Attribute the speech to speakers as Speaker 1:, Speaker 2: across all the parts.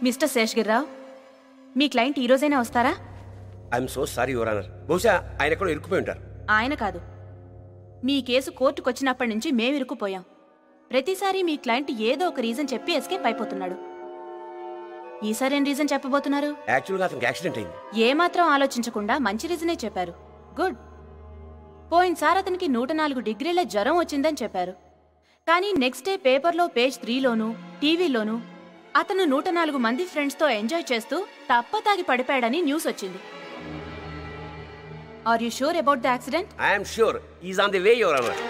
Speaker 1: Mister Seshagiri Rao, మీ client ఈ రోజైనా వస్తారా?
Speaker 2: I'm so sorry your honour. బహుశా ఆయన ఎక్కడో ఇరుక్కుపోయి ఉంటారు.
Speaker 1: ఆయన కాదు, మీ కేసు కోర్టుకు వచ్చినప్పటి నుంచి మేము ఇరుక్కుపోయాం. ప్రతిసారి మీ క్లయింట్ ఏదో ఒక రీజన్ చెప్పి ఎస్కేప్ అయిపోతున్నాడు. ఈసారి ఏం రీజన్ చెప్పబోతున్నారు?
Speaker 2: యాక్చువల్గా అతనికి యాక్సిడెంట్ అయింది.
Speaker 1: ఏమాత్రం ఆలోచించకుండా మంచి రీజనే చెప్పారు. గుడ్. పోయినసారి అతనికి 104 డిగ్రీల జ్వరం వచ్చిందని చెప్పారు. కానీ నెక్స్ట్ డే పేపర్లో పేజ్ 3లోనూ టీవీలోనూ అతను 104 మంది ఫ్రెండ్స్తో ఎంజాయ్ చేస్తూ తప్పతాగి పడిపోయాడని న్యూస్ వచ్చింది. Are you sure about the accident?
Speaker 2: I'm sure is on the way your honour.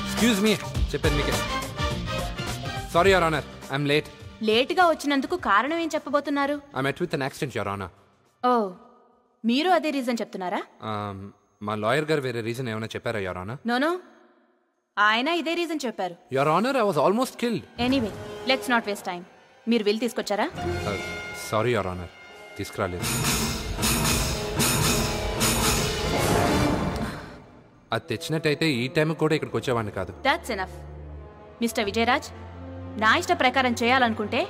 Speaker 3: Excuse me చెప్పండి మీకే. Sorry your honour, I'm late.
Speaker 1: లేటుగా వచ్చినందుకు కారణం ఏం చెప్పబోతున్నారు?
Speaker 3: I met with an accident your honour.
Speaker 1: ఓ, మీరు అదే రీజన్ చెప్తున్నారా?
Speaker 3: మా లాయర్ గారు వేరే రీజన్ ఏమైనా చెప్పారా యువర్ ఆనర్?
Speaker 1: నోనో, ఆయన ఇదే రీజన్ చెప్పారు.
Speaker 3: Your honour, I was almost killed.
Speaker 1: Anyway, let's not waste time. మీరు విల్ తీసుకొచ్చారా?
Speaker 3: సారీ యువర్ ఆనర్, తీసుకురాలేదు. అది తెచ్చినట్టయితే ఈ టైం కూడా ఇక్కడికి వచ్చేవాడిని కాదు.
Speaker 1: That's enough. మిస్టర్ విజయరాజ్, నా ఇష్ట ప్రకారం చేయాలనుకుంటే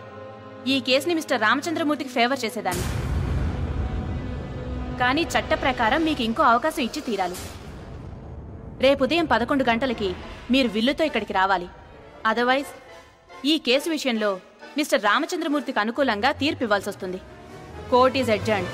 Speaker 1: ఈ కేసుని మిస్టర్ రామచంద్రమూర్తికి ఫేవర్ చేసేదాన్ని. కానీ చట్ట ప్రకారం మీకు ఇంకో అవకాశం ఇచ్చి తీరాలి. రేపు ఉదయం 11 గంటలకి మీరు విల్లుతో ఇక్కడికి రావాలి. అదర్వైజ్ ఈ కేసు విషయంలో మిస్టర్ రామచంద్రమూర్తికి అనుకూలంగా తీర్పు ఇవ్వాల్సి వస్తుంది. Court is అడ్జర్న్డ్.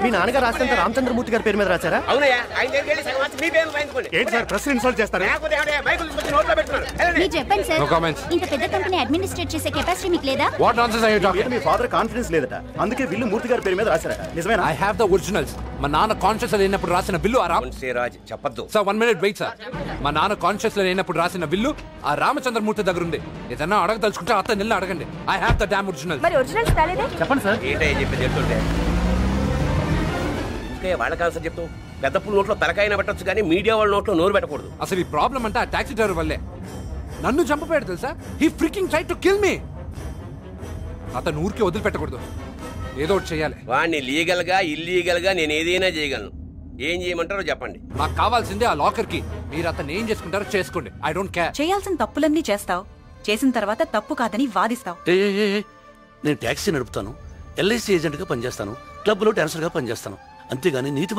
Speaker 4: మీ నాన్నగారు రాసినంత రామచంద్రమూర్తి గారి పేరు మీద రాశారా?
Speaker 5: ఏంటి సార్ ప్రెస్ ఇన్సల్ట్ చేస్తారా?
Speaker 6: మీరు చెప్పండి సార్, ఇంత పెద్ద కంపెనీ అడ్మినిస్ట్రేట్ చేసే కెపాసిటీ మీకు లేదా?
Speaker 3: What nonsense are you talking?
Speaker 4: మీ ఫాదర్ కాన్ఫిడెన్స్ లేదట, అందుకే విల్లు మూర్తి గారి పేరు మీద రాశారా? నిజమేనా?
Speaker 3: I have the originals. మా నాన్న కాన్షియస్ లో లేనప్పుడు రాసిన బిల్లు ఆ
Speaker 2: రాజ్ చెప్పొద్దు
Speaker 3: సార్. 1 minute wait sir. మా నాన్న కాన్షియస్ లో లేనప్పుడు రాసిన బిల్లు ఆ రామచంద్రమూర్తి దగ్గర ఉంది. ఏదన్నా అడగదలుచుకుంటే అతను నిన్న అడగండి. I have the damn original.
Speaker 1: మరి ఒరిజినల్స్ కాలేదా?
Speaker 4: చెప్పండి సార్.
Speaker 2: ఏంటో చెప్పి చెప్తుంటే ఇంకా వాళ్ళకి ఆన్సర్ చెప్తూ పెద్ద పుల్ నోట్లో తలకాయన పెట్టొచ్చు కానీ మీడియా వాళ్ళ నోట్లో నోరు పెట్టకూడదు.
Speaker 3: అసలు ఈ ప్రాబ్లం అంటే ఆ టాక్సీ డ్రైవర్ వల్లే. నన్ను చంపపోయాడు తెలుసా? He freaking try to kill me. అతను ఊరికి వదిలిపెట్టకూడదు, ఏదో ఒకటి చేయాలి.
Speaker 2: వాడిని లీగల్ గా ఇల్లీగల్ గా నేను ఏదైనా చేయగలను. ఏం చేయమంటారో చెప్పండి.
Speaker 3: నాకు కావాల్సిందే ఆ లాకర్ కి. మీరు అతను ఏం చేసుకుంటారో చేసుకోండి. I don't care.
Speaker 7: చేయాల్సిన తప్పులన్నీ చేస్తావు, చేసిన తర్వాత తప్పు కాదని వాదిస్తావు.
Speaker 8: నేను ట్యాక్సీ నడుపుతాను, ఎల్ఐసి ఏజెంట్ గా పనిచేస్తాను, క్లబ్ లో డాన్సర్ గా పనిచేస్తాను. అంతేగాని నీతి